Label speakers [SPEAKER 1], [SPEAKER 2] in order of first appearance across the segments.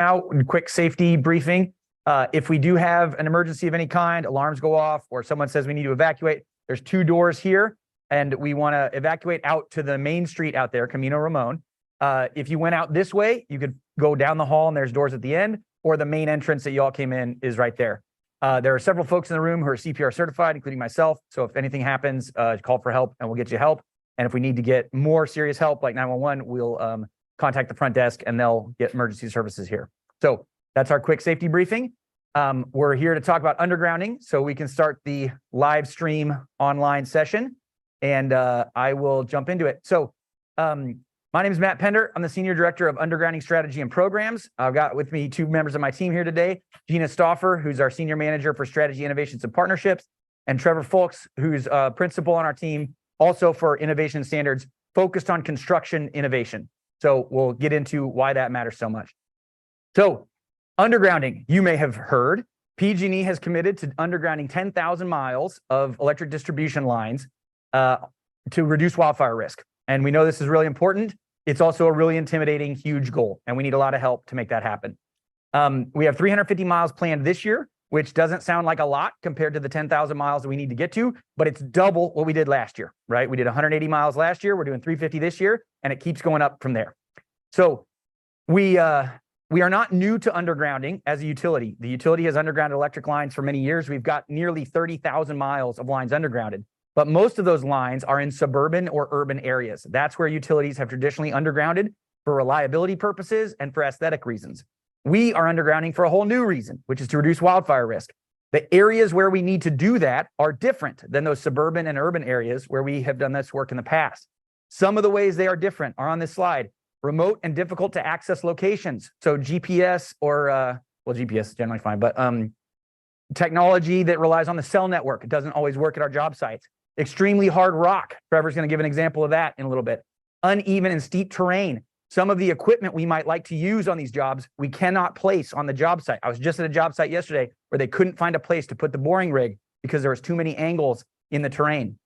[SPEAKER 1] out and quick safety briefing. If we do have an emergency of any kind, alarms go off, or someone says we need to evacuate, there's 2 doors here, and we want to evacuate out to the main street out there, Camino Ramon. If you went out this way, you could go down the hall and there's doors at the end, or the main entrance that you all came in is right there. There are several folks in the room who are CPR certified, including myself. So if anything happens, call for help and we'll get you help. And if we need to get more serious help, like 911, we'll contact the front desk and they'll get emergency services here. So that's our quick safety briefing. We're here to talk about undergrounding, so we can start the live stream online session, and I will jump into it. So my name is Matt Pender. I'm the Senior Director of Undergrounding Strategy and Programs. I've got with me 2 members of my team here today, Gina Stauffer, who's our Senior Manager for Strategy, Innovations, and Partnerships, and Trevor Folks, who's a Principal on our team, also for Innovation Standards, focused on construction innovation. So we'll get into why that matters so much. So undergrounding, you may have heard, PG&E has committed to undergrounding 10,000 miles of electric distribution lines to reduce wildfire risk. And we know this is really important. It's also a really intimidating, huge goal, and we need a lot of help to make that happen. We have 350 miles planned this year, which doesn't sound like a lot compared to the 10,000 miles that we need to get to, but it's double what we did last year, right? We did 180 miles last year. We're doing 350 this year, and it keeps going up from there. So we are not new to undergrounding as a utility. The utility has undergrounded electric lines for many years. We've got nearly 30,000 miles of lines undergrounded, but most of those lines are in suburban or urban areas. That's where utilities have traditionally undergrounded for reliability purposes and for aesthetic reasons. We are undergrounding for a whole new reason, which is to reduce wildfire risk. The areas where we need to do that are different than those suburban and urban areas where we have done this work in the past. Some of the ways they are different are on this slide. Remote and difficult to access locations. So GPS or, well, GPS is generally fine, but technology that relies on the cell network. It doesn't always work at our job sites. Extremely hard rock. Trevor's going to give an example of that in a little bit. Uneven and steep terrain. Some of the equipment we might like to use on these jobs, we cannot place on the job site. I was just at a job site yesterday where they couldn't find a place to put the boring rig because there was too many angles in the terrain.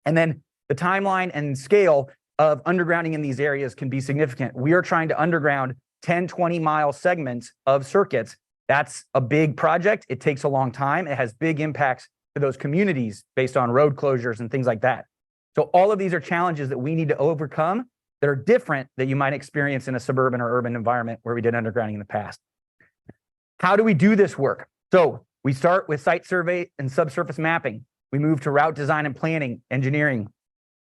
[SPEAKER 1] And then the timeline and scale of undergrounding in these areas can be significant. We are trying to underground 10, 20-mile segments of circuits. That's a big project. It takes a long time. It has big impacts to those communities based on road closures and things like that. So all of these are challenges that we need to overcome that are different that you might experience in a suburban or urban environment where we did undergrounding in the past. How do we do this work? So we start with site survey and subsurface mapping. We move to route design and planning, engineering,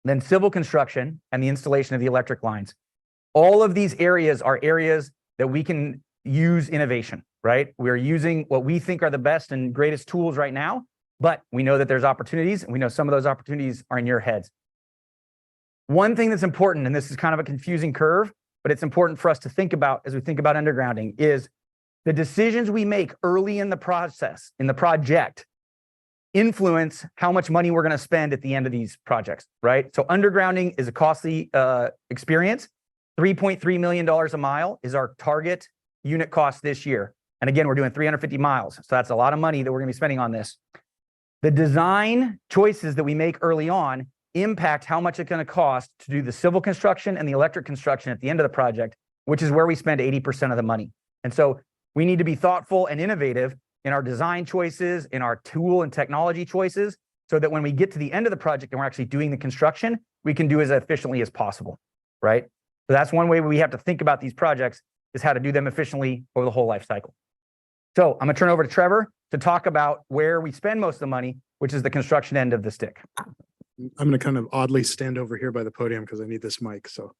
[SPEAKER 1] then civil construction and the installation of the electric lines. All of these areas are areas that we can use innovation, right? We're using what we think are the best and greatest tools right now, but we know that there's opportunities, and we know some of those opportunities are in your heads. One thing that's important, and this is kind of a confusing curve, but it's important for us to think about as we think about undergrounding, is the decisions we make early in the process, in the project, influence how much money we're going to spend at the end of these projects, right? So undergrounding is a costly experience. $3.3 million a mile is our target unit cost this year. And again, we're doing 350 miles. So that's a lot of money that we're going to be spending on this. The design choices that we make early on impact how much it's going to cost to do the civil construction and the electric construction at the end of the project, which is where we spend 80% of the money. And so we need to be thoughtful and innovative in our design choices, in our tool and technology choices, so that when we get to the end of the project and we're actually doing the construction, we can do as efficiently as possible, right? So that's one way we have to think about these projects, is how to do them efficiently over the whole life cycle. So I'm going to turn over to Trevor to talk about where we spend most of the money, which is the construction end of the stick.
[SPEAKER 2] I'm going to kind of oddly stand over here by the podium because I need this mic. So,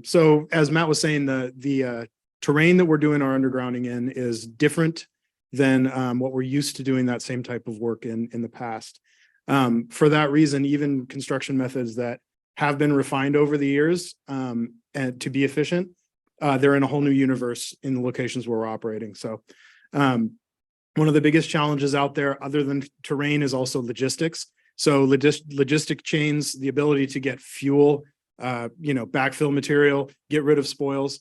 [SPEAKER 2] so as Matt was saying, the terrain that we're doing our undergrounding in is different than what we're used to doing that same type of work in the past. For that reason, even construction methods that have been refined over the years and to be efficient, they're in a whole new universe in the locations where we're operating. So one of the biggest challenges out there, other than terrain, is also logistics. So logistic chains, the ability to get fuel, backfill material, get rid of spoils.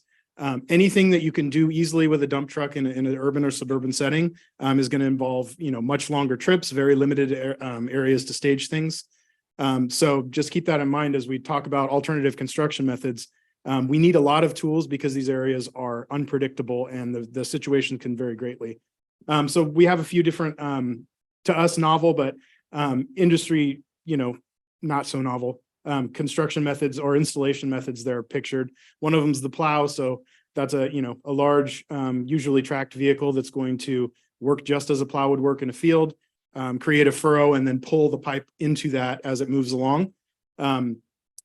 [SPEAKER 2] Anything that you can do easily with a dump truck in an urban or suburban setting is going to involve, much longer trips, very limited areas to stage things. So just keep that in mind as we talk about alternative construction methods. We need a lot of tools because these areas are unpredictable and the situation can vary greatly. So we have a few different, to us novel, but industry, not so novel construction methods or installation methods that are pictured. One of them is the plow. So that's a large, usually tracked vehicle that's going to work just as a plow would work in a field, create a furrow and then pull the pipe into that as it moves along.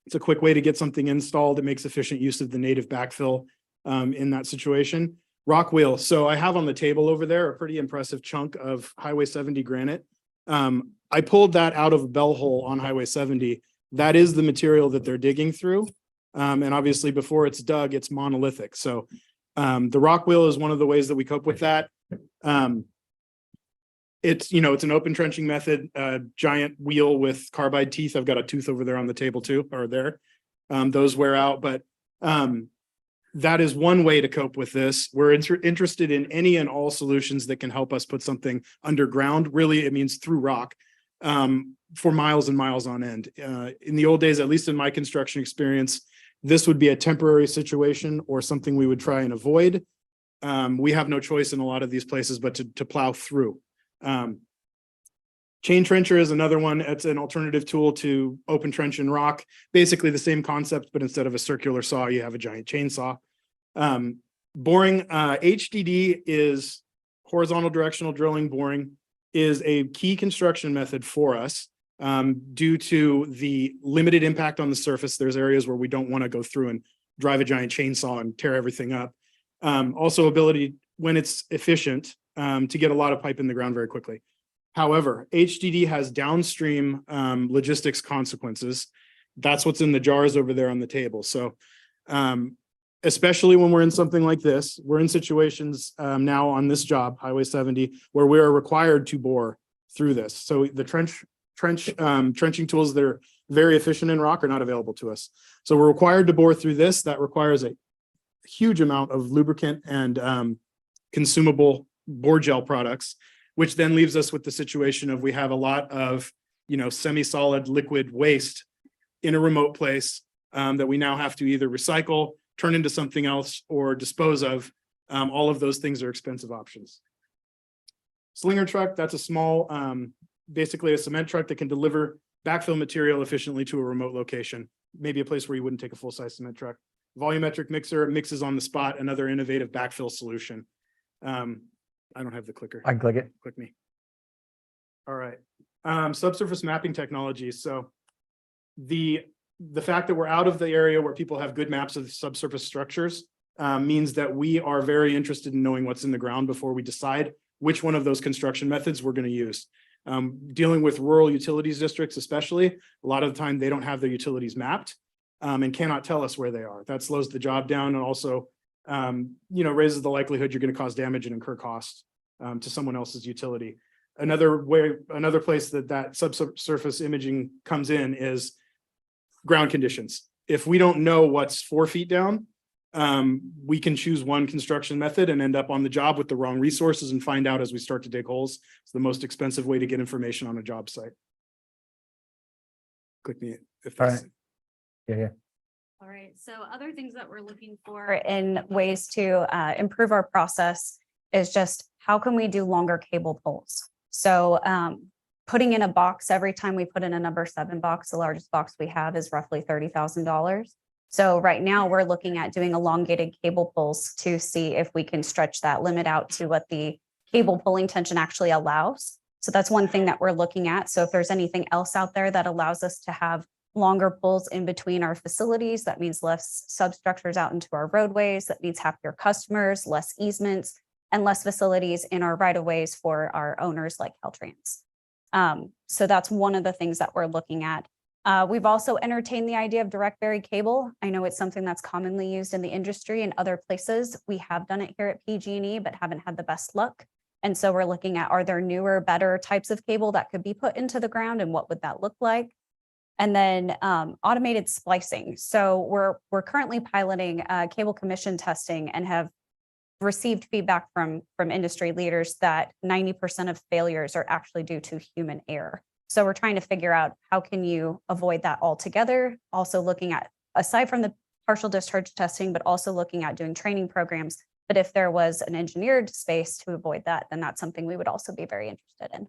[SPEAKER 2] It's a quick way to get something installed. It makes efficient use of the native backfill in that situation. Rock wheel. So I have on the table over there a pretty impressive chunk of Highway 70 granite. I pulled that out of a bell hole on Highway 70. That is the material that they're digging through. And obviously before it's dug, it's monolithic. So the rock wheel is one of the ways that we cope with that. It's an open trenching method, giant wheel with carbide teeth. I've got a tooth over there on the table too, or there. Those wear out, but that is one way to cope with this. We're interested in any and all solutions that can help us put something underground. Really, it means through rock for miles and miles on end. In the old days, at least in my construction experience, this would be a temporary situation or something we would try and avoid. We have no choice in a lot of these places but to plow through. Chain trencher is another one. It's an alternative tool to open trench and rock. Basically the same concept, but instead of a circular saw, you have a giant chainsaw. Boring, HDD is horizontal directional drilling. Boring is a key construction method for us due to the limited impact on the surface. There's areas where we don't want to go through and drive a giant chainsaw and tear everything up. Also ability, when it's efficient, to get a lot of pipe in the ground very quickly. However, HDD has downstream logistics consequences. That's what's in the jars over there on the table. So especially when we're in something like this, we're in situations now on this job, Highway 70, where we are required to bore through this. So the trenching tools that are very efficient in rock are not available to us. So we're required to bore through this. That requires a huge amount of lubricant and consumable bore gel products, which then leaves us with the situation of we have a lot of, semi-solid liquid waste in a remote place that we now have to either recycle, turn into something else, or dispose of. All of those things are expensive options. Slinger truck, that's a small, basically a cement truck that can deliver backfill material efficiently to a remote location, maybe a place where you wouldn't take a full-size cement truck. Volumetric mixer, mixes on the spot, another innovative backfill solution. I don't have the clicker.
[SPEAKER 1] I can click it.
[SPEAKER 2] Click me. All right. Subsurface mapping technologies. So the fact that we're out of the area where people have good maps of subsurface structures means that we are very interested in knowing what's in the ground before we decide which one of those construction methods we're going to use. Dealing with rural utilities districts, especially, a lot of the time they don't have their utilities mapped and cannot tell us where they are. That slows the job down and also raises the likelihood you're going to cause damage and incur costs to someone else's utility. Another place that subsurface imaging comes in is ground conditions. If we don't know what's 4 feet down, we can choose one construction method and end up on the job with the wrong resources and find out as we start to dig holes. It's the most expensive way to get information on a job site. Click me if that's...
[SPEAKER 1] Yeah.
[SPEAKER 3] All right, so other things that we're looking for in ways to improve our process is just how can we do longer cable pulls? So putting in a box every time we put in a number 7 box, the largest box we have is roughly $30,000. So right now we're looking at doing elongated cable pulls to see if we can stretch that limit out to what the cable pulling tension actually allows. So that's one thing that we're looking at. So if there's anything else out there that allows us to have longer pulls in between our facilities, that means less substructures out into our roadways, that means happier customers, less easements, and less facilities in our right-of-ways for our owners like Caltrans. So that's one of the things that we're looking at. We've also entertained the idea of direct buried cable. I know it's something that's commonly used in the industry and other places. We have done it here at PG&E, but haven't had the best luck. And so we're looking at, are there newer, better types of cable that could be put into the ground and what would that look like? And then automated splicing. So we're currently piloting cable commission testing and have received feedback from industry leaders that 90% of failures are actually due to human error. So we're trying to figure out how can you avoid that altogether. Also looking at, aside from the partial discharge testing, but also looking at doing training programs. But if there was an engineered space to avoid that, then that's something we would also be very interested in.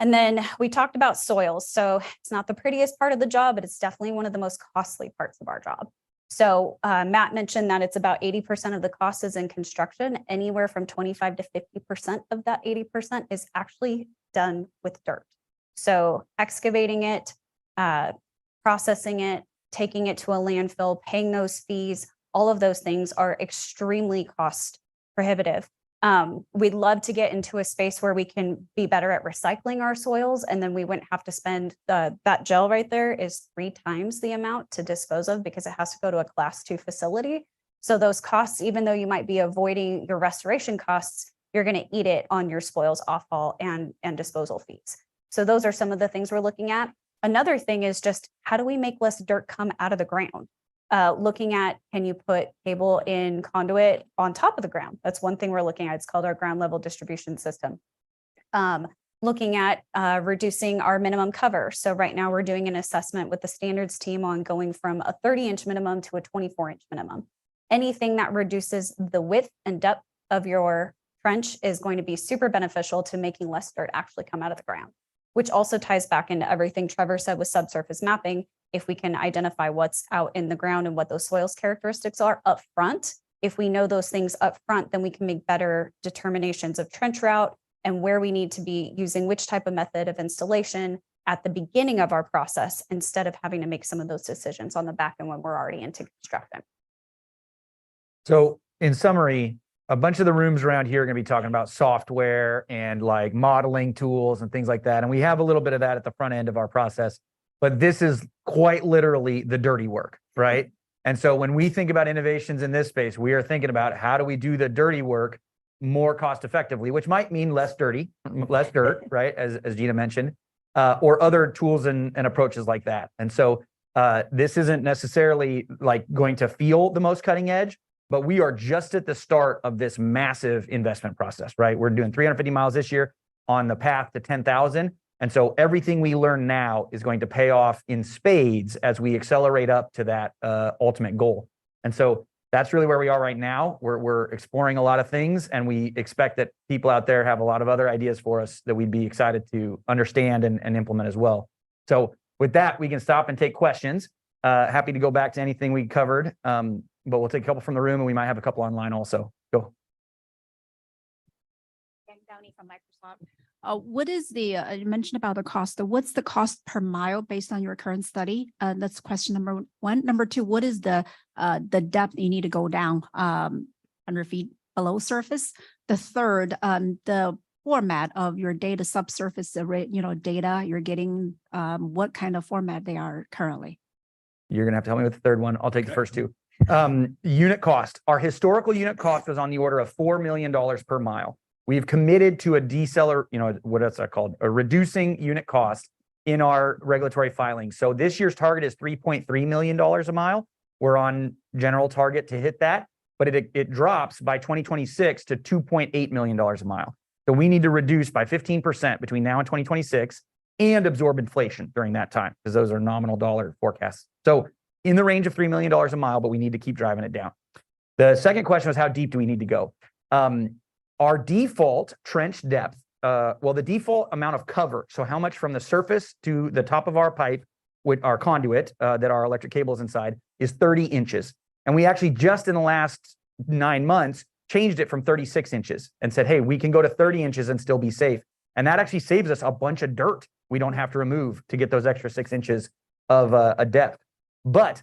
[SPEAKER 3] And then we talked about soils. So it's not the prettiest part of the job, but it's definitely one of the most costly parts of our job. So Matt mentioned that it's about 80% of the cost is in construction. Anywhere from 25 to 50% of that 80% is actually done with dirt. So excavating it, processing it, taking it to a landfill, paying those fees, all of those things are extremely cost prohibitive. We'd love to get into a space where we can be better at recycling our soils, and then we wouldn't have to spend that gel right there is 3 times the amount to dispose of because it has to go to a class 2 facility. So those costs, even though you might be avoiding your restoration costs, you're going to eat it on your spoils offal and disposal fees. So those are some of the things we're looking at. Another thing is just how do we make less dirt come out of the ground? Looking at, can you put cable in conduit on top of the ground? That's one thing we're looking at. It's called our ground level distribution system. Looking at reducing our minimum cover. So right now we're doing an assessment with the standards team on going from a 30-inch minimum to a 24-inch minimum. Anything that reduces the width and depth of your trench is going to be super beneficial to making less dirt actually come out of the ground, which also ties back into everything Trevor said with subsurface mapping. If we can identify what's out in the ground and what those soils characteristics are up front, if we know those things up front, then we can make better determinations of trench route and where we need to be using which type of method of installation at the beginning of our process, instead of having to make some of those decisions on the back end when we're already into construction.
[SPEAKER 1] So in summary, a bunch of the rooms around here are going to be talking about software and like modeling tools and things like that. And we have a little bit of that at the front end of our process, but this is quite literally the dirty work, right? And so when we think about innovations in this space, we are thinking about how do we do the dirty work more cost effectively, which might mean less dirt, right? As Gina mentioned, or other tools and approaches like that. And so this isn't necessarily like going to feel the most cutting edge, but we are just at the start of this massive investment process, right? We're doing 350 miles this year on the path to 10,000. And so everything we learn now is going to pay off in spades as we accelerate up to that ultimate goal. And so that's really where we are right now. We're exploring a lot of things, and we expect that people out there have a lot of other ideas for us that we'd be excited to understand and implement as well. So with that, we can stop and take questions. Happy to go back to anything we covered. But we'll take a couple from the room, and we might have a couple online also. Go.
[SPEAKER 4] Downey from Microsoft. What is the, you mentioned about the cost. What's the cost per mile based on your current study? That's question number 1. Number 2, what is the depth you need to go down 100 feet below surface? The third, the format of your data subsurface, data you're getting, what kind of format they are currently?
[SPEAKER 1] You're gonna have to help me with the third one. I'll take the first 2. Unit cost. Our historical unit cost was on the order of $4 million per mile. We've committed to a what is that called? A reducing unit cost in our regulatory filings. So this year's target is $3.3 million a mile. We're on general target to hit that, but it drops by 2026 to $2.8 million a mile. So we need to reduce by 15% between now and 2026 and absorb inflation during that time, because those are nominal dollar forecasts. So in the range of $3 million a mile, but we need to keep driving it down. The second question was, how deep do we need to go? Our default trench depth, the default amount of cover, so how much from the surface to the top of our pipe with our conduit that our electric cable is inside, is 30 inches. And we actually just in the last 9 months changed it from 36 inches and said, hey, we can go to 30 inches and still be safe. And that actually saves us a bunch of dirt we don't have to remove to get those extra 6 inches of a depth. But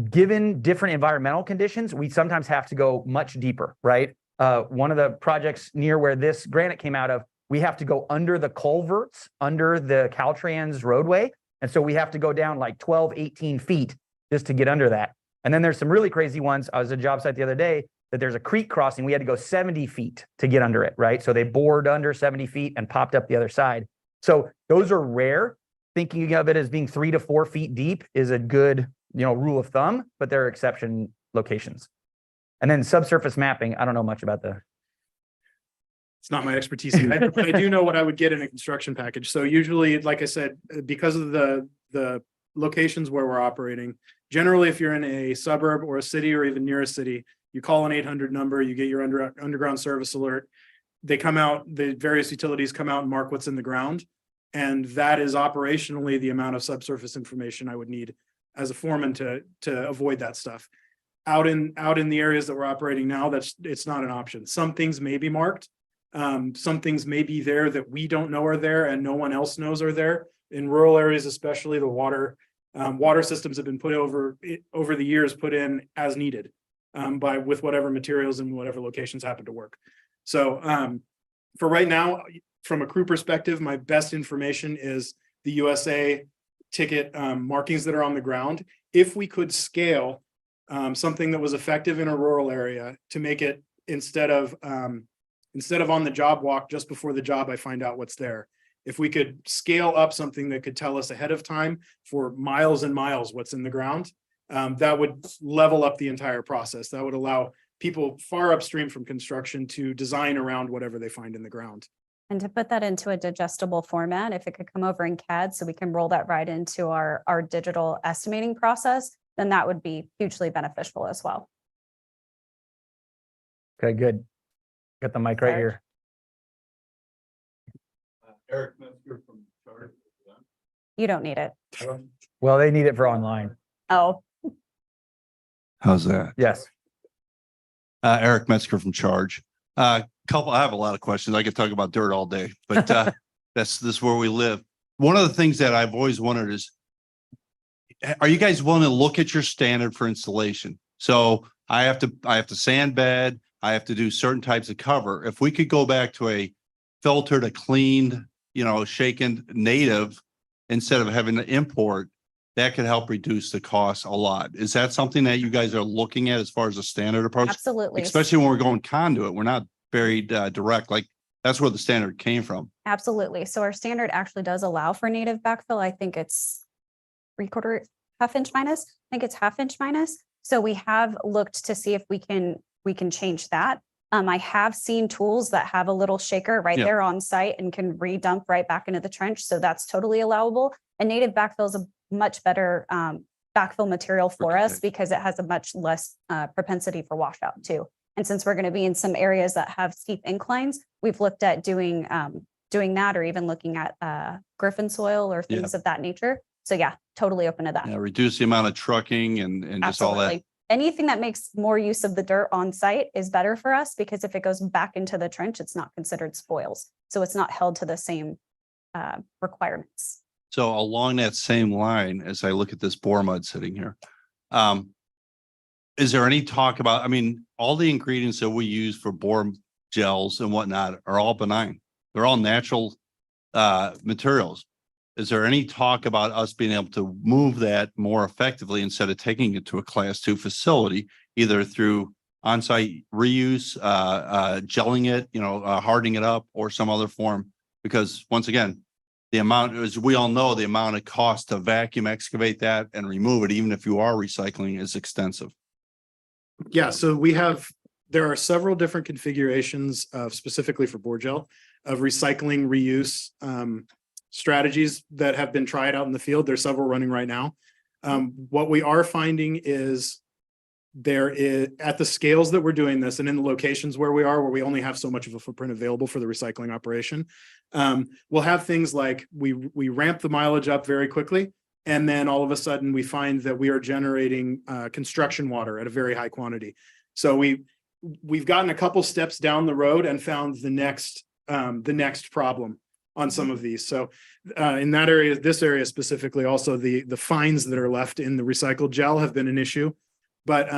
[SPEAKER 1] given different environmental conditions, we sometimes have to go much deeper, right? One of the projects near where this granite came out of, we have to go under the culverts, under the Caltrans roadway. And so we have to go down like 12, 18 feet just to get under that. And then there's some really crazy ones. I was at a job site the other day that there's a creek crossing. We had to go 70 feet to get under it, right? So they bored under 70 feet and popped up the other side. So those are rare. Thinking of it as being 3 to 4 feet deep is a good, rule of thumb, but there are exception locations. And then subsurface mapping, I don't know much about
[SPEAKER 2] It's not my expertise, but I do know what I would get in a construction package. So usually, like I said, because of the locations where we're operating, generally, if you're in a suburb or a city or even near a city, you call an 800 number, you get your underground service alert. They come out, the various utilities come out and mark what's in the ground. And that is operationally the amount of subsurface information I would need as a foreman to avoid that stuff. Out in the areas that we're operating now, it's not an option. Some things may be marked. Some things may be there that we don't know are there and no one else knows are there. In rural areas, especially, the water systems have been put over the years, put in as needed with whatever materials and whatever locations happen to work. So for right now, from a crew perspective, my best information is the USA ticket markings that are on the ground. If we could scale something that was effective in a rural area to make it instead of on the job walk just before the job, I find out what's there. If we could scale up something that could tell us ahead of time for miles and miles what's in the ground, that would level up the entire process. That would allow people far upstream from construction to design around whatever they find in the ground.
[SPEAKER 3] And to put that into a digestible format, if it could come over in CAD so we can roll that right into our digital estimating process, then that would be hugely beneficial as well.
[SPEAKER 1] Okay, good. Got the mic right
[SPEAKER 3] Sorry.
[SPEAKER 1] here.
[SPEAKER 5] Eric Metzger from Charter.
[SPEAKER 3] You don't need it.
[SPEAKER 1] Well, they need it for online.
[SPEAKER 3] Oh,
[SPEAKER 5] How's that?
[SPEAKER 1] Yes.
[SPEAKER 5] Eric Metzger from Charge. I have a lot of questions. I could talk about dirt all day, but this is where we live. One of the things that I've always wondered is, are you guys willing to look at your standard for installation? So I have to sand bed. I have to do certain types of cover. If we could go back to a filtered, a cleaned, shaken native instead of having to import, that could help reduce the cost a lot. Is that something that you guys are looking at as far as a standard approach?
[SPEAKER 3] absolutely.
[SPEAKER 5] Especially when we're going conduit, we're not very direct. Like that's where the standard came from.
[SPEAKER 3] Absolutely. So our standard actually does allow for native backfill. I think it's 3/4, half-inch minus. I think it's half-inch minus. So we have looked to see if we can change that. I have seen tools that have a little shaker right there on site and can redump right back into the trench. So that's totally allowable. And native backfill is a much better backfill material for us because it has a much less propensity for washout too. And since we're going to be in some areas that have steep inclines, we've looked at doing that, or even looking at griffin soil or things of that nature. So yeah, totally open to that.
[SPEAKER 5] Yeah, reduce the amount of trucking and just all that.
[SPEAKER 3] Absolutely. Anything that makes more use of the dirt on site is better for us, because if it goes back into the trench, it's not considered spoils. So it's not held to the same requirements.
[SPEAKER 5] So along that same line, as I look at this bore mud sitting here, is there any talk about, all the ingredients that we use for bore gels and whatnot are all benign. They're all natural materials. Is there any talk about us being able to move that more effectively instead of taking it to a Class 2 facility, either through on-site reuse, gelling it, hardening it up, or some other form? Because once again, the amount, as we all know, the amount of cost to vacuum excavate that and remove it, even if you are recycling, is extensive.
[SPEAKER 2] Yeah, so there are several different configurations of, specifically for bore gel, of recycling reuse strategies that have been tried out in the field. There's several running right now. What we are finding is there is, at the scales that we're doing this and in the locations where we only have so much of a footprint available for the recycling operation, we'll have things like we ramp the mileage up very quickly, and then all of a sudden we find that we are generating construction water at a very high quantity. So we've gotten a couple steps down the road and found the next problem on some of these. So in that area, this area specifically, also the fines that are left in the recycled gel have been an issue. But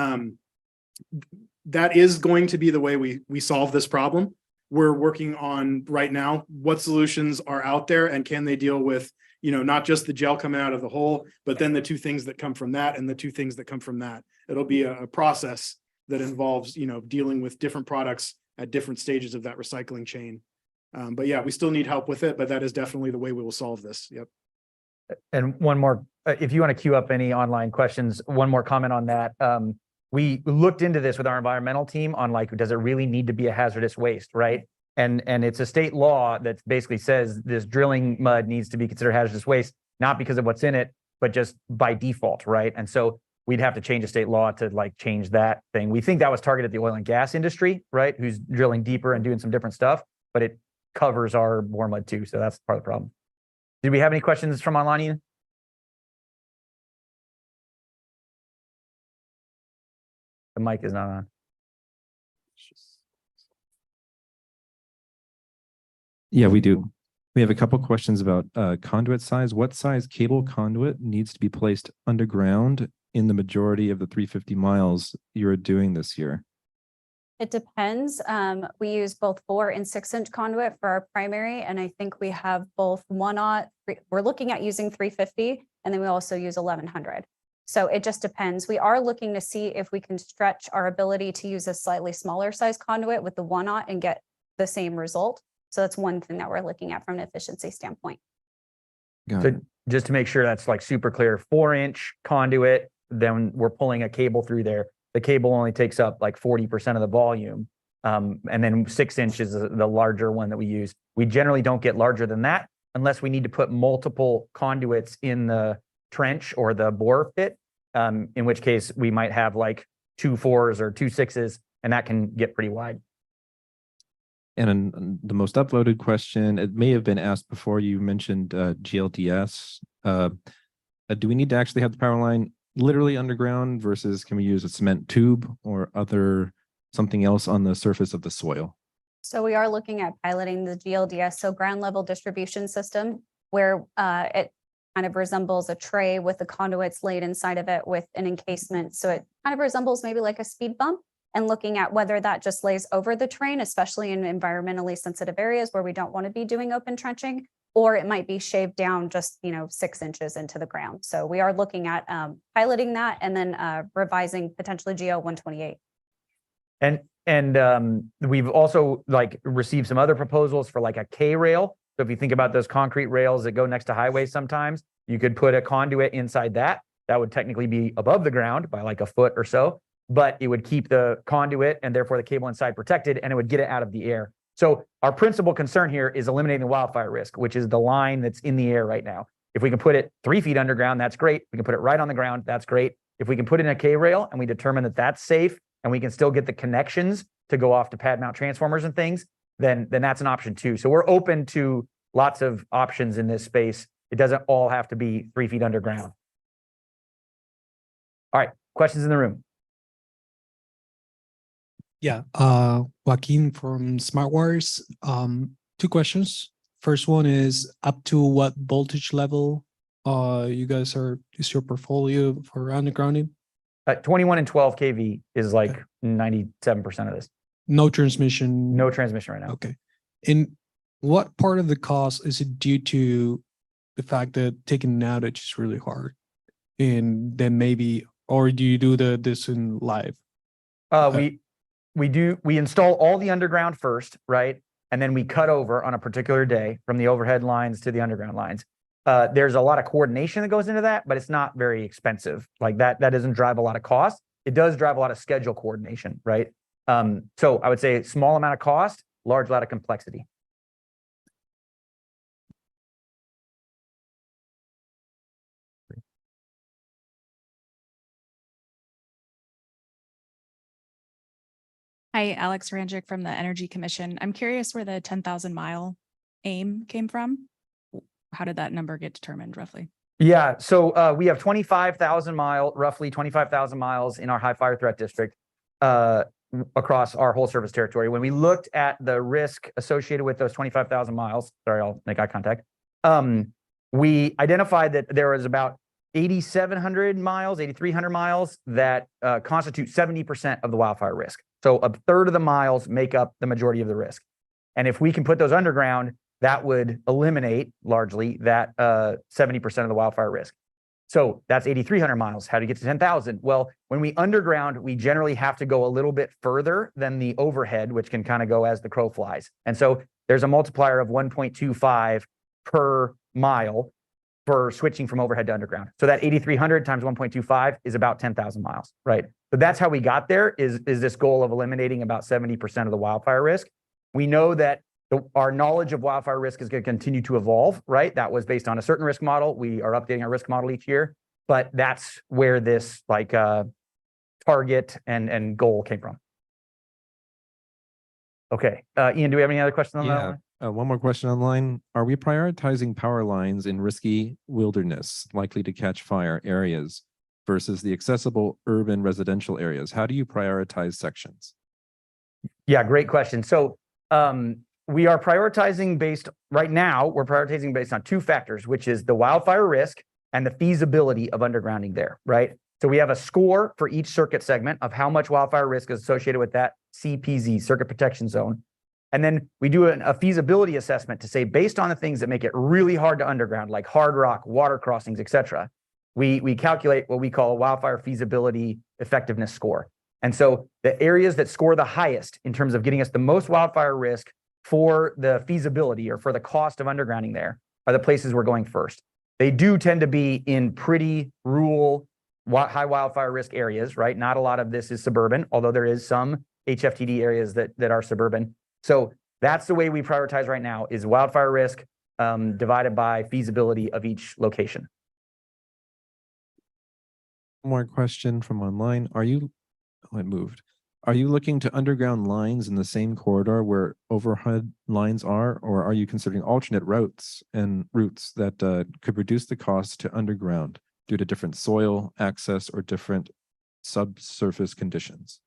[SPEAKER 2] that is going to be the way we solve this problem. We're working on right now what solutions are out there and can they deal with, not just the gel coming out of the hole, but then the two things that come from that and the two things that come from that. It'll be a process that involves, dealing with different products at different stages of that recycling chain. But yeah, we still need help with it, but that is definitely the way we will solve this. Yep.
[SPEAKER 1] And one more, if you want to queue up any online questions, one more comment on that. We looked into this with our environmental team on does it really need to be a hazardous waste, right? And it's a state law that basically says this drilling mud needs to be considered hazardous waste, not because of what's in it, but just by default, right? And so we'd have to change the state law to like change that thing. We think that was targeted at the oil and gas industry, right? Who's drilling deeper and doing some different stuff, but it covers our bore mud too. So that's part of the problem. Did we have any questions from online, Ian? The mic is not on.
[SPEAKER 6] Yeah, we do. We have a couple questions about conduit size. What size cable conduit needs to be placed underground in the majority of the 350 miles you're doing this year?
[SPEAKER 3] It depends. We use both 4 and 6-inch conduit for our primary, and I think we have both 1/0. We're looking at using 350, and then we also use 1100. So it just depends. We are looking to see if we can stretch our ability to use a slightly smaller size conduit with the 1/0 and get the same result. So that's one thing that we're looking at from an efficiency standpoint.
[SPEAKER 6] Got
[SPEAKER 1] So
[SPEAKER 6] it.
[SPEAKER 1] just to make sure that's like super clear, 4-inch conduit, then we're pulling a cable through there. The cable only takes up like 40% of the volume. And then 6-inch is the larger one that we use. We generally don't get larger than that unless we need to put multiple conduits in the trench or the bore pit, in which case we might have like 2 4s or 2 6s, and that can get pretty wide.
[SPEAKER 6] And the most uploaded question, it may have been asked before, you mentioned GLDS. Do we need to actually have the power line literally underground versus can we use a cement tube or something else on the surface of the soil?
[SPEAKER 3] So we are looking at piloting the GLDS, so ground level distribution system, where it kind of resembles a tray with the conduits laid inside of it with an encasement. So it kind of resembles maybe like a speed bump, and looking at whether that just lays over the terrain, especially in environmentally sensitive areas where we don't want to be doing open trenching, or it might be shaved down just, 6 inches into the ground. So we are looking at piloting that and then revising potentially GL 128.
[SPEAKER 1] And we've also like received some other proposals for like a K rail. So if you think about those concrete rails that go next to highways, sometimes you could put a conduit inside that. That would technically be above the ground by like a foot or so, but it would keep the conduit and therefore the cable inside protected, and it would get it out of the air. So our principal concern here is eliminating the wildfire risk, which is the line that's in the air right now. If we can put it 3 feet underground, that's great. We can put it right on the ground, that's great. If we can put it in a K rail and we determine that that's safe and we can still get the connections to go off to pad mount transformers and things, then that's an option too. So we're open to lots of options in this space. It doesn't all have to be 3 feet underground. All right, questions in the room?
[SPEAKER 7] Yeah, Joaquin from SmartWires. 2 questions. First one is up to what voltage level you guys is your portfolio for undergrounding?
[SPEAKER 1] 21 and 12 kV is like 97% of this.
[SPEAKER 7] No transmission.
[SPEAKER 1] No transmission right now.
[SPEAKER 7] Okay. And what part of the cost is it due to the fact that taking an outage is really hard? And then maybe, or do you do this in live?
[SPEAKER 1] We install all the underground first, right? And then we cut over on a particular day from the overhead lines to the underground lines. There's a lot of coordination that goes into that, but it's not very expensive. Like that doesn't drive a lot of cost. It does drive a lot of schedule coordination, right? So I would say small amount of cost, large amount of complexity.
[SPEAKER 8] Hi, Alex Ranjic from the Energy Commission. I'm curious where the 10,000 mile aim came from. How did that number get determined roughly?
[SPEAKER 1] Yeah, so we have 25,000 roughly 25,000 miles in our high fire threat district across our whole service territory. When we looked at the risk associated with those 25,000 miles, sorry, I'll make eye contact. We identified that there was about 8,700 miles, 8,300 miles that constitute 70% of the wildfire risk. So a third of the miles make up the majority of the risk. And if we can put those underground, that would eliminate largely that 70% of the wildfire risk. So that's 8,300 miles. How do you get to 10,000? Well, when we underground, we generally have to go a little bit further than the overhead, which can kind of go as the crow flies. And so there's a multiplier of 1.25 per mile for switching from overhead to underground. So that 8,300 times 1.25 is about 10,000 miles, right? So that's how we got there, is this goal of eliminating about 70% of the wildfire risk. We know that our knowledge of wildfire risk is going to continue to evolve, right? That was based on a certain risk model. We are updating our risk model each year. but that's where this like target and goal came from. Okay, Ian, do we have any other questions on that one?
[SPEAKER 6] One more question online. Are we prioritizing power lines in risky wilderness, likely to catch fire areas versus the accessible urban residential areas? How do you prioritize sections?
[SPEAKER 1] Yeah, great question. So we are prioritizing right now, we're prioritizing based on two factors, which is the wildfire risk and the feasibility of undergrounding there, right? So we have a score for each circuit segment of how much wildfire risk is associated with that CPZ, circuit protection zone. And then we do a feasibility assessment to say, based on the things that make it really hard to underground, like hard rock, water crossings, et cetera, we calculate what we call a wildfire feasibility effectiveness score. And so the areas that score the highest in terms of getting us the most wildfire risk for the feasibility or for the cost of undergrounding there are the places we're going first. They do tend to be in pretty rural, high wildfire risk areas, right? Not a lot of this is suburban, although there is some HFTD areas that are suburban. So that's the way we prioritize right now is wildfire risk divided by feasibility of each location.
[SPEAKER 6] One more question from online. It moved. Are you looking to underground lines in the same corridor where overhead lines are, or are you considering alternate routes that could reduce the cost to underground due to different soil access or different subsurface conditions?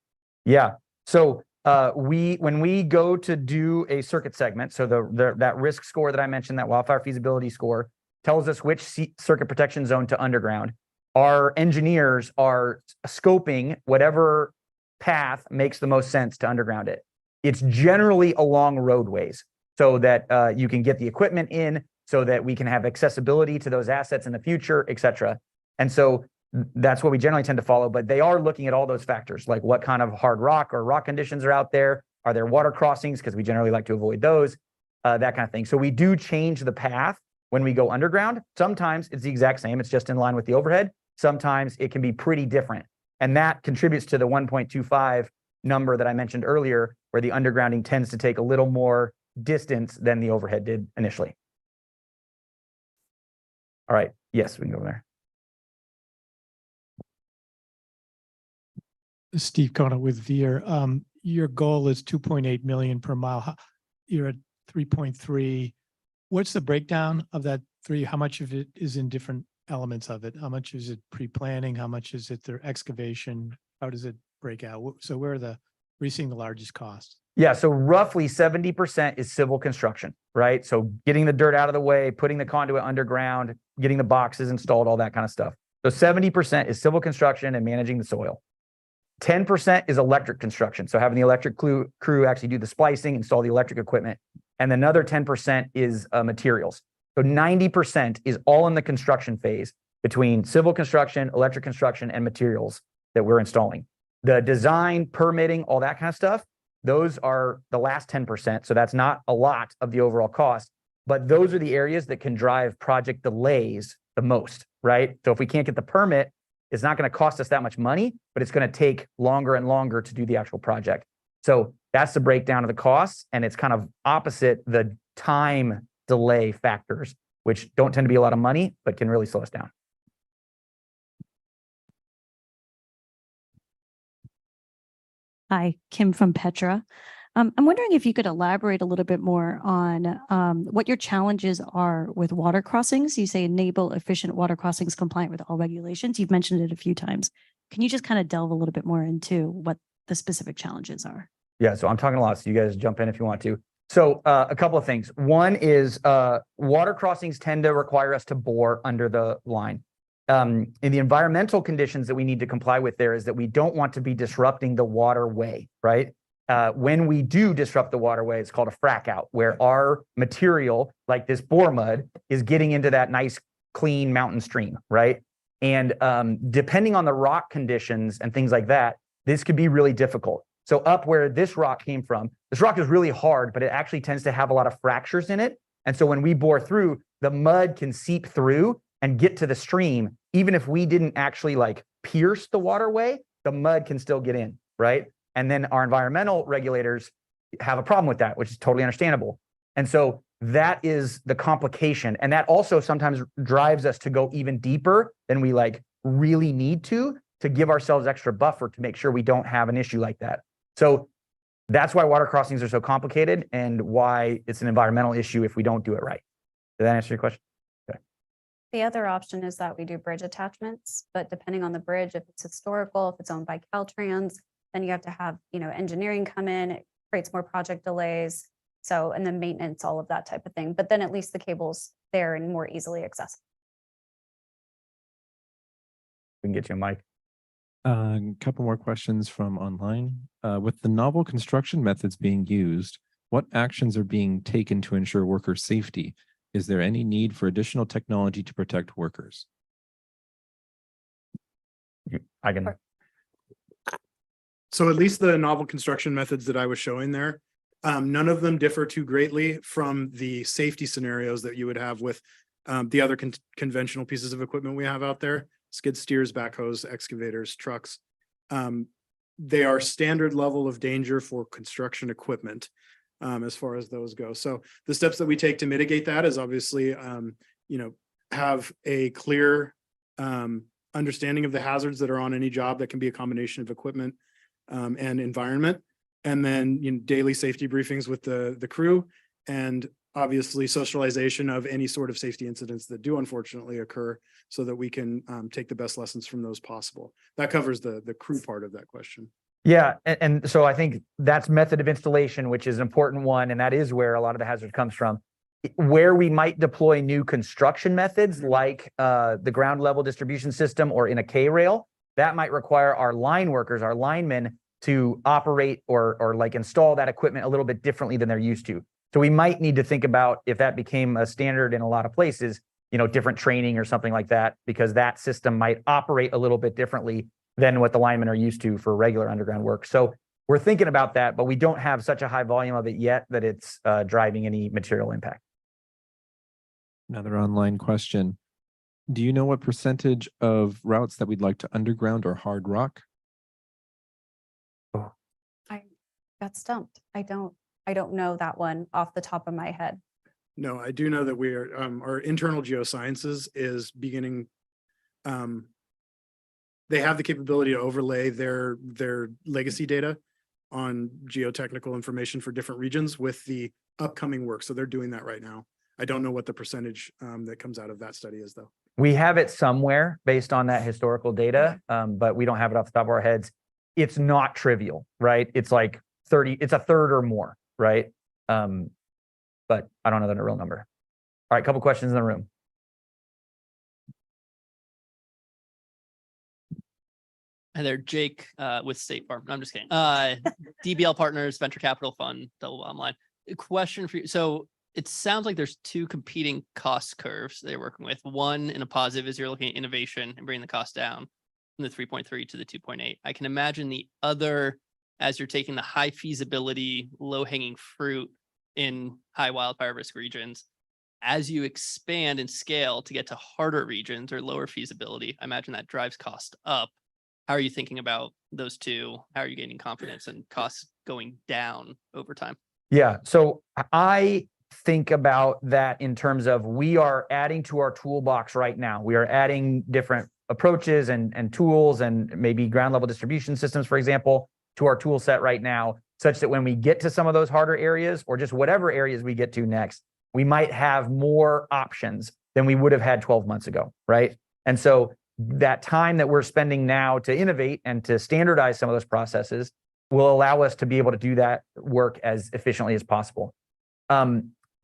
[SPEAKER 1] Yeah. So when we go to do a circuit segment, so that risk score that I mentioned, that wildfire feasibility score, tells us which circuit protection zone to underground. Our engineers are scoping whatever path makes the most sense to underground it. It's generally along roadways so that you can get the equipment in, so that we can have accessibility to those assets in the future, et cetera. And so that's what we generally tend to follow, but they are looking at all those factors, like what kind of hard rock or rock conditions are out there? Are there water crossings? Because we generally like to avoid those, that kind of thing. So we do change the path when we go underground. Sometimes it's the exact same. It's just in line with the overhead. Sometimes it can be pretty different. And that contributes to the 1.25 number that I mentioned earlier, where the undergrounding tends to take a little more distance than the overhead did initially. All right. Yes, we can go there.
[SPEAKER 9] Steve Kona with Veer. Your goal is 2.8 million per mile. You're at 3.3. What's the breakdown of that 3? How much of it is in different elements of it? How much is it pre-planning? How much is it their excavation? How does it break out? So where are you seeing the largest cost?
[SPEAKER 1] Yeah, so roughly 70% is civil construction, right? So getting the dirt out of the way, putting the conduit underground, getting the boxes installed, all that kind of stuff. So 70% is civil construction and managing the soil. 10% is electric construction. So having the electric crew actually do the splicing, install the electric equipment. And another 10% is materials. So 90% is all in the construction phase between civil construction, electric construction, and materials that we're installing. The design, permitting, all that kind of stuff, those are the last 10%. So that's not a lot of the overall cost, but those are the areas that can drive project delays the most, right? So if we can't get the permit, it's not going to cost us that much money, but it's going to take longer and longer to do the actual project. So that's the breakdown of the costs. And it's kind of opposite the time delay factors, which don't tend to be a lot of money, but can really slow us down.
[SPEAKER 10] Hi, Kim from Petra. I'm wondering if you could elaborate a little bit more on what your challenges are with water crossings. You say enable efficient water crossings compliant with all regulations. You've mentioned it a few times. Can you just kind of delve a little bit more into what the specific challenges are? Yeah,
[SPEAKER 1] so I'm talking a lot, so you guys jump in if you want to. So a couple of things. One is water crossings tend to require us to bore under the line. In the environmental conditions that we need to comply with there is that we don't want to be disrupting the waterway, right? When we do disrupt the waterway, it's called a frack out, where our material, like this bore mud, is getting into that nice, clean mountain stream, right? And depending on the rock conditions and things like that, this could be really difficult. So up where this rock came from, this rock is really hard, but it actually tends to have a lot of fractures in it. And so when we bore through, the mud can seep through and get to the stream. Even if we didn't actually like pierce the waterway, the mud can still get in, right? And then our environmental regulators have a problem with that, which is totally understandable. And so that is the complication. And that also sometimes drives us to go even deeper than we like really need to give ourselves extra buffer to make sure we don't have an issue like that. So that's why water crossings are so complicated and why it's an environmental issue if we don't do it right. Did that answer your question?
[SPEAKER 3] The other option is that we do bridge attachments, but depending on the bridge, if it's historical, if it's owned by Caltrans, then you have to have, engineering come in, it creates more project delays. So, and then maintenance, all of that type of thing. But then at least the cable's there and more easily accessible.
[SPEAKER 1] We can get you a mic.
[SPEAKER 6] A couple more questions from online. With the novel construction methods being used, what actions are being taken to ensure worker safety? Is there any need for additional technology to protect workers?
[SPEAKER 1] I can.
[SPEAKER 2] So at least the novel construction methods that I was showing there, none of them differ too greatly from the safety scenarios that you would have with the other conventional pieces of equipment we have out there: skid steers, backhoes, excavators, trucks. They are standard level of danger for construction equipment as far as those go. So the steps that we take to mitigate that is obviously, have a clear understanding of the hazards that are on any job. That can be a combination of equipment and environment, and then daily safety briefings with the crew, and obviously socialization of any sort of safety incidents that do unfortunately occur, so that we can take the best lessons from those possible. That covers the crew part of that question.
[SPEAKER 1] Yeah, and so I think that's method of installation, which is an important one, and that is where a lot of the hazard comes from. Where we might deploy new construction methods like the ground level distribution system or in a K-rail, that might require our line workers, our linemen, to operate or like install that equipment a little bit differently than they're used to. So we might need to think about, if that became a standard in a lot of places, different training or something like that, because that system might operate a little bit differently than what the linemen are used to for regular underground work. So we're thinking about that, but we don't have such a high volume of it yet that it's driving any material impact.
[SPEAKER 6] Another online question. Do you know what percentage of routes that we'd like to underground or hard rock?
[SPEAKER 3] I got stumped. I don't know that one off the top of my head.
[SPEAKER 2] No, I do know that we are, our internal geosciences is beginning, they have the capability to overlay their legacy data on geotechnical information for different regions with the upcoming work. So they're doing that right now. I don't know what the percentage that comes out of that study is, though.
[SPEAKER 1] We have it somewhere based on that historical data, but we don't have it off the top of our heads. It's not trivial, right? It's like 30, it's a third or more, right? But I don't know the real number. All right, couple questions in the room.
[SPEAKER 11] Hi there, Jake with State Farm. No, I'm just kidding. DBL Partners, Venture Capital Fund, double bottom line. A question for you. So it sounds like there's two competing cost curves they're working with. One in a positive is you're looking at innovation and bringing the cost down from the 3.3 to the 2.8. I can imagine the other, as you're taking the high feasibility, low hanging fruit in high wildfire risk regions, as you expand and scale to get to harder regions or lower feasibility, I imagine that drives cost up. How are you thinking about those two? How are you gaining confidence and costs going down over time?
[SPEAKER 1] Yeah, so I think about that in terms of, we are adding to our toolbox right now. We are adding different approaches and tools and maybe ground level distribution systems, for example, to our tool set right now, such that when we get to some of those harder areas, or just whatever areas we get to next, we might have more options than we would have had 12 months ago, right? And so that time that we're spending now to innovate and to standardize some of those processes will allow us to be able to do that work as efficiently as possible.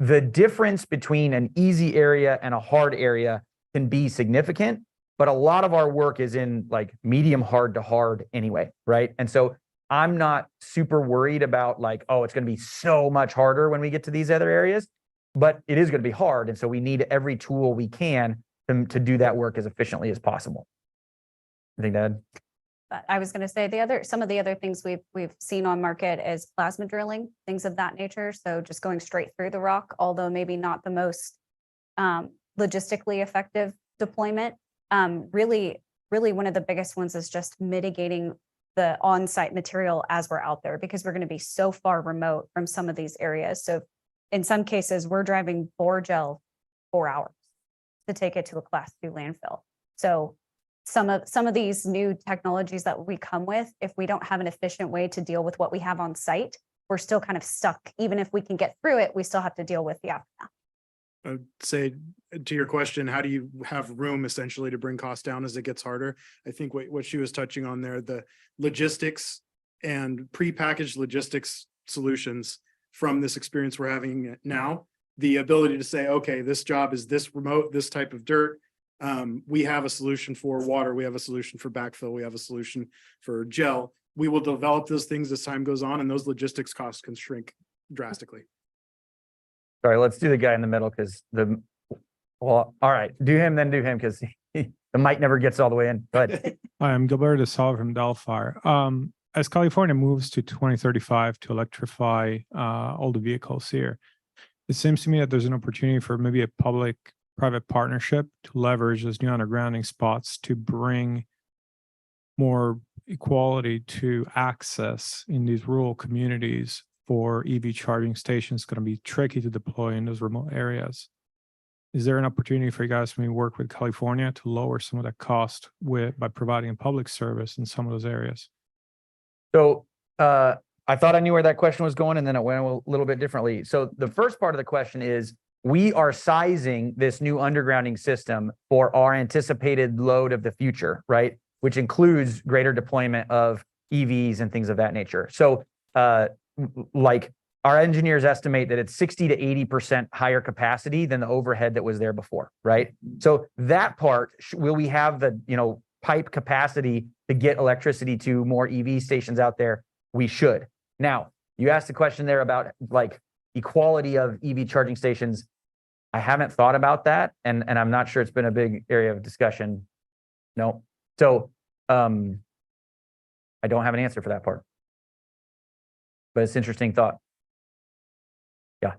[SPEAKER 1] The difference between an easy area and a hard area can be significant, but a lot of our work is in like medium hard to hard anyway, right? And so I'm not super worried about like, oh, it's going to be so much harder when we get to these other areas, but it is going to be hard. And so we need every tool we can to do that work as efficiently as possible. I think that.
[SPEAKER 3] But I was going to say some of the other things we've seen on market is plasma drilling, things of that nature. So just going straight through the rock, although maybe not the most logistically effective deployment. Really one of the biggest ones is just mitigating the on-site material as we're out there, because we're going to be so far remote from some of these areas. So in some cases, we're driving bore gel 4 hours to take it to a class 2 landfill. So some of these new technologies that we come with, if we don't have an efficient way to deal with what we have on site, we're still kind of stuck. Even if we can get through it, we still have to deal with the aftermath.
[SPEAKER 2] I'd say to your question, how do you have room essentially to bring costs down as it gets harder? I think what she was touching on there, the logistics and prepackaged logistics solutions from this experience we're having now, the ability to say, okay, this job is this remote, this type of dirt. We have a solution for water. We have a solution for backfill. We have a solution for gel. We will develop those things as time goes on, and those logistics costs can shrink drastically.
[SPEAKER 1] Sorry, let's do the guy in the middle because well, all right, do him, then do him because the mic never gets all the way in. But
[SPEAKER 9] Hi, I'm Gilberto Sal from Delphi. As California moves to 2035 to electrify all the vehicles here, it seems to me that there's an opportunity for maybe a public-private partnership to leverage those new undergrounding spots to bring more equality to access in these rural communities for EV charging stations. Going to be tricky to deploy in those remote areas. Is there an opportunity for you guys to maybe work with California to lower some of that cost by providing a public service in some of those areas?
[SPEAKER 1] so I thought I knew where that question was going, and then it went a little bit differently. So the first part of the question is, we are sizing this new undergrounding system for our anticipated load of the future, right? Which includes greater deployment of EVs and things of that nature. So like our engineers estimate that it's 60 to 80% higher capacity than the overhead that was there before, right? So that part, will we have the, pipe capacity to get electricity to more EV stations out there? We should. Now, you asked a question there about like equality of EV charging stations. I haven't thought about that, and I'm not sure it's been a big area of discussion. No. So I don't have an answer for that part. But it's an interesting thought. Yeah.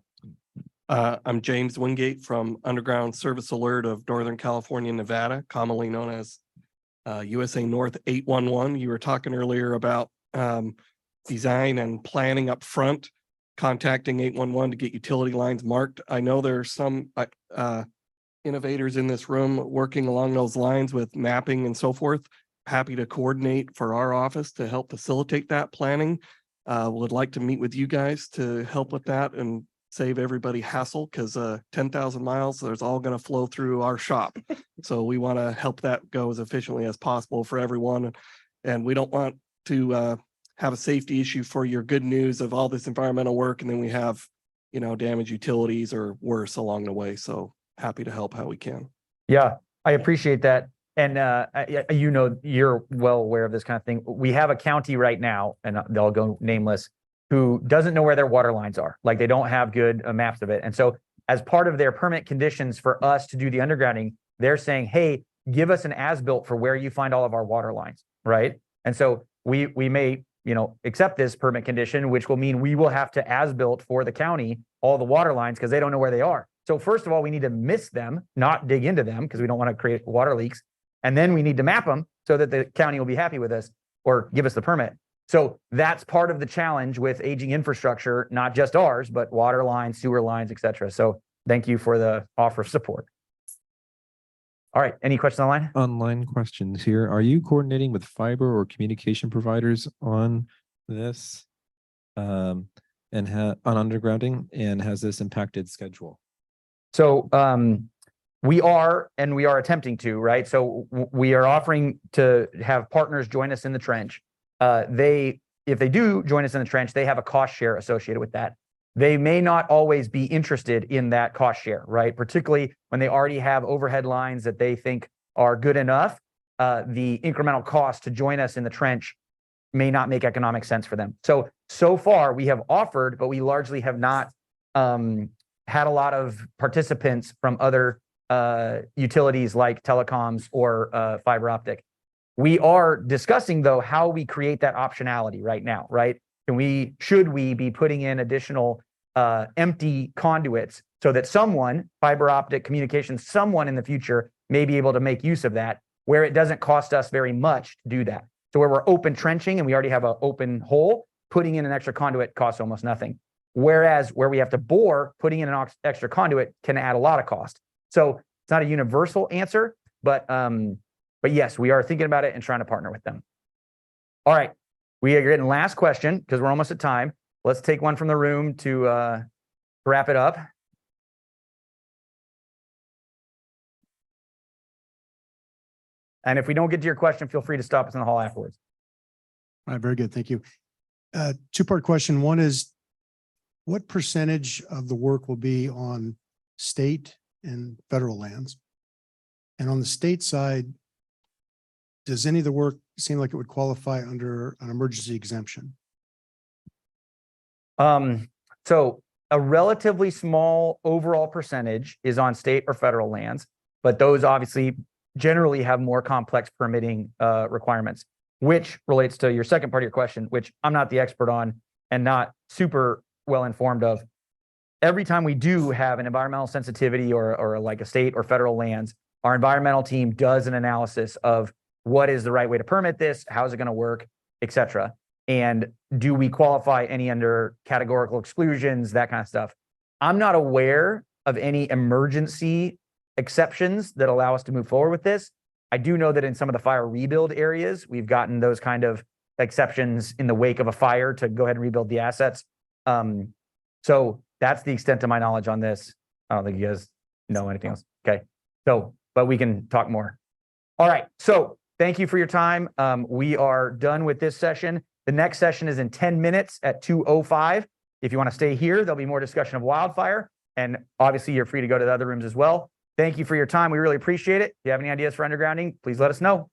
[SPEAKER 12] I'm James Wingate from Underground Service Alert of Northern California, Nevada, commonly known as USA North 811. You were talking earlier about design and planning up front, contacting 811 to get utility lines marked. I know there are some innovators in this room working along those lines with mapping and so forth. Happy to coordinate for our office to help facilitate that planning. Would like to meet with you guys to help with that and save everybody hassle, because 10,000 miles, there's all going to flow through our shop. So we want to help that go as efficiently as possible for everyone. And we don't want to have a safety issue for your good news of all this environmental work, and then we have, damaged utilities or worse along the way. So happy to help how we can.
[SPEAKER 1] Yeah, I appreciate that. And you're well aware of this kind of thing. We have a county right now, and they'll go nameless, who doesn't know where their water lines are. Like, they don't have good maps of it. And so as part of their permit conditions for us to do the undergrounding, they're saying, hey, give us an as-built for where you find all of our water lines, right? And so we may, accept this permit condition, which will mean we will have to as-built for the county all the water lines because they don't know where they are. So first of all, we need to miss them, not dig into them, because we don't want to create water leaks. And then we need to map them so that the county will be happy with us or give us the permit. So that's part of the challenge with aging infrastructure, not just ours, but water lines, sewer lines, et cetera. So thank you for the offer of support. All right, any questions online?
[SPEAKER 6] Online questions here. Are you coordinating with fiber or communication providers on this on undergrounding, and has this impacted schedule?
[SPEAKER 1] So we are attempting to, right? So we are offering to have partners join us in the trench. If they do join us in the trench, they have a cost share associated with that. They may not always be interested in that cost share, right? Particularly when they already have overhead lines that they think are good enough. The incremental cost to join us in the trench may not make economic sense for them. So far we have offered, but we largely have not had a lot of participants from other utilities like telecoms or fiber optic. We are discussing, though, how we create that optionality right now, right? Should we be putting in additional empty conduits so that fiber optic communications, someone in the future may be able to make use of that, where it doesn't cost us very much to do that. So where we're open trenching and we already have an open hole, putting in an extra conduit costs almost nothing. Whereas where we have to bore, putting in an extra conduit can add a lot of cost. So it's not a universal answer, but But yes, we are thinking about it and trying to partner with them. All right. We are getting last question because we're almost at time. Let's take one from the room to wrap it up. And if we don't get to your question, feel free to stop us in the hall afterwards.
[SPEAKER 13] All right, very good. Thank you. Two-part question. One is, what percentage of the work will be on state and federal lands? And on the state side, does any of the work seem like it would qualify under an emergency exemption?
[SPEAKER 1] So a relatively small overall percentage is on state or federal lands, but those obviously generally have more complex permitting requirements, which relates to your second part of your question, which I'm not the expert on and not super well informed of. Every time we do have an environmental sensitivity or like a state or federal lands, our environmental team does an analysis of what is the right way to permit this, how is it going to work, et cetera. And do we qualify any under categorical exclusions, that kind of stuff. I'm not aware of any emergency exceptions that allow us to move forward with this. I do know that in some of the fire rebuild areas, we've gotten those kind of exceptions in the wake of a fire to go ahead and rebuild the assets. So that's the extent of my knowledge on this. I don't think you guys know anything else. Okay. So, but we can talk more. All right. So thank you for your time. We are done with this session. The next session is in 10 minutes at 2:05. If you want to stay here, there'll be more discussion of wildfire. And obviously you're free to go to the other rooms as well. Thank you for your time. We really appreciate it. If you have any ideas for undergrounding, please let us know.